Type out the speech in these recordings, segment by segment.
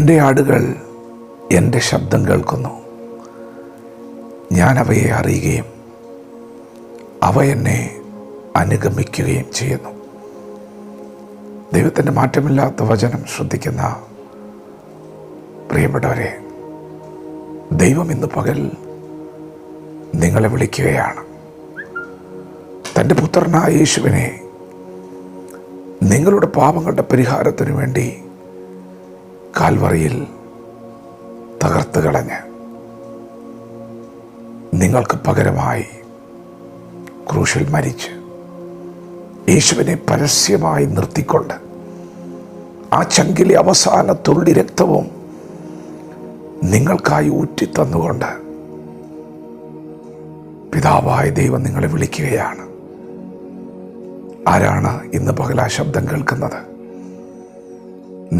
എൻ്റെ ആടുകൾ എൻ്റെ ശബ്ദം കേൾക്കുന്നു. ഞാൻ അവയെ അറിയുകയും അവ എന്നെ അനുഗമിക്കുകയും ചെയ്യുന്നു. ദൈവത്തിൻ്റെ മാറ്റമില്ലാത്ത വചനം ശ്രദ്ധിക്കുന്ന പ്രിയപ്പെട്ടവരെ, ദൈവം ഇന്ന് പകൽ നിങ്ങളെ വിളിക്കുകയാണ്. തൻ്റെ പുത്രനായ യേശുവിനെ നിങ്ങളുടെ പാപങ്ങളുടെ പരിഹാരത്തിനു വേണ്ടി കാൽവറിയിൽ തകർത്ത് കളഞ്ഞ് നിങ്ങൾക്ക് പകരമായി ക്രൂശിൽ മരിച്ച് യേശുവിനെ പരസ്യമായി നിർത്തിക്കൊണ്ട് ആ ചങ്കിലെ അവസാന തുള്ളി രക്തവും നിങ്ങൾക്കായി ഊറ്റിത്തന്നുകൊണ്ട് പിതാവായ ദൈവം നിങ്ങളെ വിളിക്കുകയാണ്. ആരാണ് ഇന്ന് പകൽ ആ ശബ്ദം കേൾക്കുന്നത്?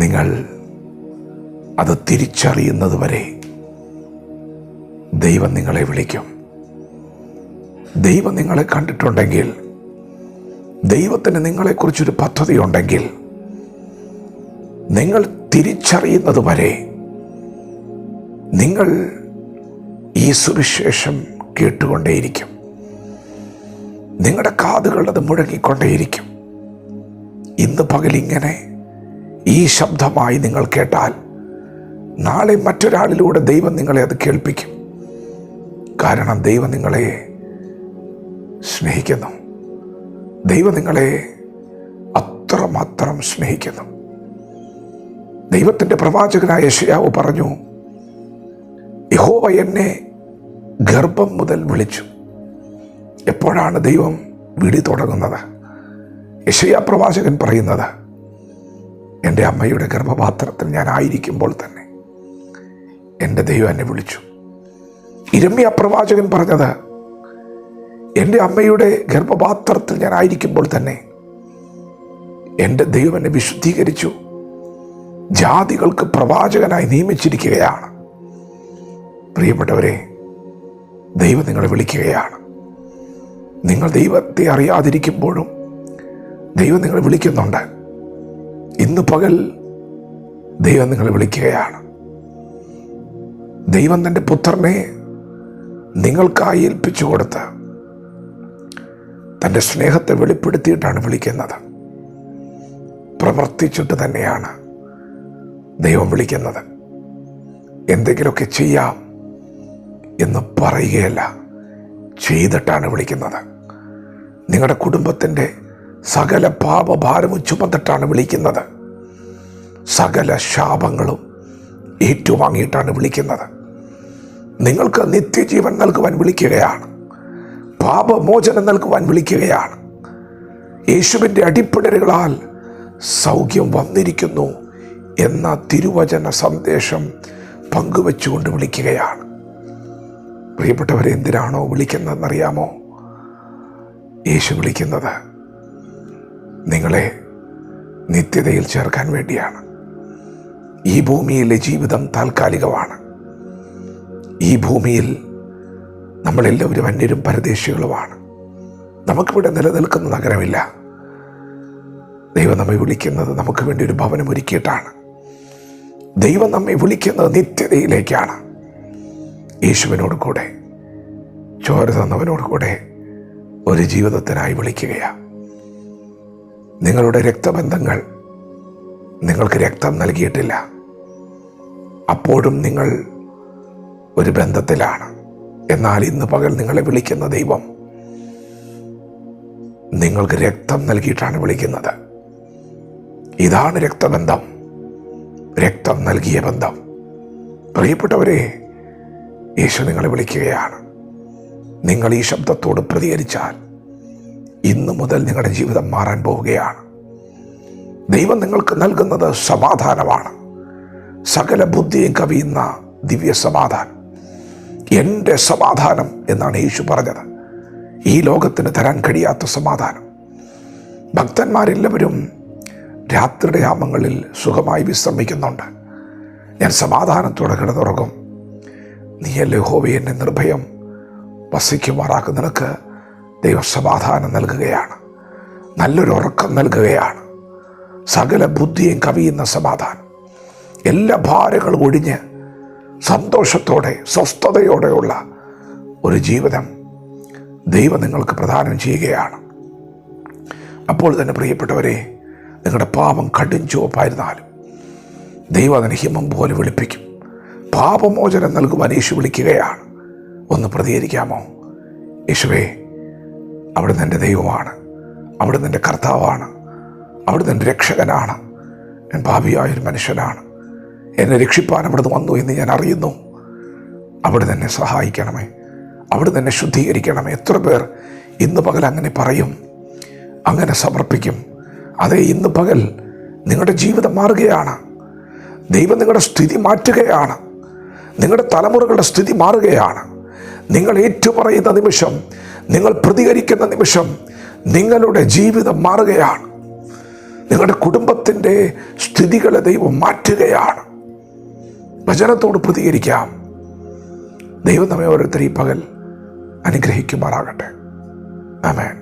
നിങ്ങൾ അത് തിരിച്ചറിയുന്നത് വരെ ദൈവം നിങ്ങളെ വിളിക്കും. ദൈവം നിങ്ങളെ കണ്ടിട്ടുണ്ടെങ്കിൽ, ദൈവത്തിന് നിങ്ങളെക്കുറിച്ചൊരു പദ്ധതി ഉണ്ടെങ്കിൽ, നിങ്ങൾ തിരിച്ചറിയുന്നത് വരെ നിങ്ങൾ ഈ സുവിശേഷം കേട്ടുകൊണ്ടേയിരിക്കും. നിങ്ങളുടെ കാതുകൾ അത് മുഴങ്ങിക്കൊണ്ടേയിരിക്കും. ഇന്ന് പകലിങ്ങനെ ഈ ശബ്ദമായി നിങ്ങൾ കേട്ടാൽ നാളെ മറ്റൊരാളിലൂടെ ദൈവം നിങ്ങളെ അത് കേൾപ്പിക്കും. കാരണം ദൈവം നിങ്ങളെ സ്നേഹിക്കുന്നു. ദൈവം നിങ്ങളെ അത്രമാത്രം സ്നേഹിക്കുന്നു. ദൈവത്തിൻ്റെ പ്രവാചകനായ യെശയ്യാവ് പറഞ്ഞു, യഹോവ എന്നെ ഗർഭം മുതൽ വിളിച്ചു. എപ്പോഴാണ് ദൈവം വിളി തുടങ്ങുന്നത്? യെശയ്യാ പ്രവാചകൻ പറയുന്നത്, എൻ്റെ അമ്മയുടെ ഗർഭപാത്രത്തിൽ ഞാൻ ആയിരിക്കുമ്പോൾ തന്നെ എൻ്റെ ദൈവം എന്നെ വിളിച്ചു. യിരെമ്യാ പ്രവാചകൻ പറഞ്ഞത്, എൻ്റെ അമ്മയുടെ ഗർഭപാത്രത്തിൽ ഞാൻ ആയിരിക്കുമ്പോൾ തന്നെ എൻ്റെ ദൈവം എന്നെ വിശുദ്ധീകരിച്ചു, ജാതികൾക്ക് പ്രവാചകനായി നിയമിച്ചിരിക്കുകയാണ്. പ്രിയപ്പെട്ടവരെ, ദൈവം നിങ്ങളെ വിളിക്കുകയാണ്. നിങ്ങൾ ദൈവത്തെ അറിയാതിരിക്കുമ്പോഴും ദൈവം നിങ്ങളെ വിളിക്കുന്നുണ്ട്. ഇന്ന് പകൽ ദൈവം നിങ്ങളെ വിളിക്കുകയാണ്. ദൈവം തൻ്റെ പുത്രനെ നിങ്ങൾക്കായി ഏൽപ്പിച്ചു കൊടുത്ത് തൻ്റെ സ്നേഹത്തെ വെളിപ്പെടുത്തിയിട്ടാണ് വിളിക്കുന്നത്. പ്രവർത്തിച്ചിട്ട് തന്നെയാണ് ദൈവം വിളിക്കുന്നത്. എന്തെങ്കിലുമൊക്കെ ചെയ്യാം എന്ന് പറയുകയല്ല, ചെയ്തിട്ടാണ് വിളിക്കുന്നത്. നിങ്ങളുടെ കുടുംബത്തിൻ്റെ സകല പാപഭാരവും ചുമന്നിട്ടാണ് വിളിക്കുന്നത്. സകല ശാപങ്ങളും ഏറ്റുവാങ്ങിയിട്ടാണ് വിളിക്കുന്നത്. നിങ്ങൾക്ക് നിത്യജീവൻ നൽകുവാൻ വിളിക്കുകയാണ്. പാപമോചനം നൽകുവാൻ വിളിക്കുകയാണ്. യേശുവിൻ്റെ അടിപ്പിണരുകളാൽ സൗഖ്യം വന്നിരിക്കുന്നു എന്ന തിരുവചന സന്ദേശം പങ്കുവെച്ചുകൊണ്ട് വിളിക്കുകയാണ്. പ്രിയപ്പെട്ടവരെ, എന്തിനാണോ വിളിക്കുന്നതെന്നറിയാമോ? യേശു വിളിക്കുന്നത് നിങ്ങളെ നിത്യതയിൽ ചേർക്കാൻ വേണ്ടിയാണ്. ഈ ഭൂമിയിലെ ജീവിതം താൽക്കാലികമാണ്. ഈ ഭൂമിയിൽ നമ്മളെല്ലാവരും അന്യരും പരദേശികളുമാണ്. നമുക്കിവിടെ നിലനിൽക്കുന്ന നഗരമില്ല. ദൈവം നമ്മെ വിളിക്കുന്നത് നമുക്ക് വേണ്ടി ഒരു ഭവനം ഒരുക്കിയിട്ടാണ്. ദൈവം നമ്മെ വിളിക്കുന്നത് നിത്യതയിലേക്കാണ്. യേശുവിനോട് കൂടെ, ചോര തന്നവനോട് കൂടെ ഒരു ജീവിതത്തിനായി വിളിക്കുകയാണ്. നിങ്ങളുടെ രക്തബന്ധങ്ങൾ നിങ്ങൾക്ക് രക്തം നൽകിയിട്ടില്ല. അപ്പോഴും നിങ്ങൾ ഒരു ബന്ധത്തിലാണ്. എന്നാൽ ഇന്ന് പകൽ നിങ്ങളെ വിളിക്കുന്ന ദൈവം നിങ്ങൾക്ക് രക്തം നൽകിയിട്ടാണ് വിളിക്കുന്നത്. ഇതാണ് രക്തബന്ധം, രക്തം നൽകിയ ബന്ധം. പ്രിയപ്പെട്ടവരെ, യേശു നിങ്ങളെ വിളിക്കുകയാണ്. നിങ്ങൾ ഈ ശബ്ദത്തോട് പ്രതികരിച്ചാൽ ഇന്നു മുതൽ നിങ്ങളുടെ ജീവിതം മാറാൻ പോവുകയാണ്. ദൈവം നിങ്ങൾക്ക് നൽകുന്നത് സമാധാനമാണ്. സകല ബുദ്ധിയും കവിയുന്ന ദിവ്യ സമാധാനം. എൻ്റെ സമാധാനം എന്നാണ് യേശു പറഞ്ഞത്. ഈ ലോകത്തിന് തരാൻ കഴിയാത്ത സമാധാനം. ഭക്തന്മാരെല്ലാവരും രാത്രിയുടെ യാമങ്ങളിൽ സുഖമായി വിശ്രമിക്കുന്നുണ്ട്. ഞാൻ സമാധാനത്തോടെ കിടന്നുറങ്ങും. നീയല്ലേ യഹോവേ എന്നെ നിർഭയം വസിക്കുമാറാക്കും. നിനക്ക് ദൈവം സമാധാനം നൽകുകയാണ്, നല്ലൊരു ഉറക്കം നൽകുകയാണ്, സകല ബുദ്ധിയും കവിയുന്ന സമാധാനം. എല്ലാ ഭാരങ്ങളും ഒഴിഞ്ഞ് സന്തോഷത്തോടെ സ്വസ്ഥതയോടെയുള്ള ഒരു ജീവിതം ദൈവം നിങ്ങൾക്ക് പ്രദാനം ചെയ്യുകയാണ്. അപ്പോൾ തന്നെ പ്രിയപ്പെട്ടവരെ, നിങ്ങളുടെ പാപം കടും ചുവപ്പായിരുന്നാലും ദൈവം അതിനെ ഹിമം പോലെ വെളുപ്പിക്കും. പാപമോചനം നൽകുവാൻ യേശു വിളിക്കുകയാണ്. ഒന്ന് പ്രതികരിക്കാമോ? യേശുവേ, അവിടുന്ന് എൻ്റെ ദൈവമാണ്, അവിടുന്ന് എൻ്റെ കർത്താവാണ്, അവിടുന്ന് എൻ്റെ രക്ഷകനാണ്. ഞാൻ പാപിയായൊരു മനുഷ്യനാണ്. എന്നെ രക്ഷിപ്പാൻ അവിടുന്ന് വന്നു എന്ന് ഞാൻ അറിയുന്നു. അവിടുന്ന് എന്നെ സഹായിക്കണമേ, അവിടുന്ന് എന്നെ ശുദ്ധീകരിക്കണമേ. എത്ര പേർ ഇന്ന് പകൽ അങ്ങനെ പറയും, അങ്ങനെ സമർപ്പിക്കും? അതെ, ഇന്ന് പകൽ നിങ്ങളുടെ ജീവിതം മാറുകയാണ്. ദൈവം നിങ്ങളുടെ സ്ഥിതി മാറ്റുകയാണ്. നിങ്ങളുടെ തലമുറകളുടെ സ്ഥിതി മാറുകയാണ്. നിങ്ങൾ ഏറ്റുപറയുന്ന നിമിഷം, നിങ്ങൾ പ്രതികരിക്കുന്ന നിമിഷം നിങ്ങളുടെ ജീവിതം മാറുകയാണ്. നിങ്ങളുടെ കുടുംബത്തിൻ്റെ സ്ഥിതികളെ ദൈവം മാറ്റുകയാണ്. വചനത്തോട് പ്രതികരിക്കാം. ദൈവം നമ്മെ ഓരോരുത്തരും ഈ പകൽ അനുഗ്രഹിക്കുമാറാകട്ടെ. ആമേൻ.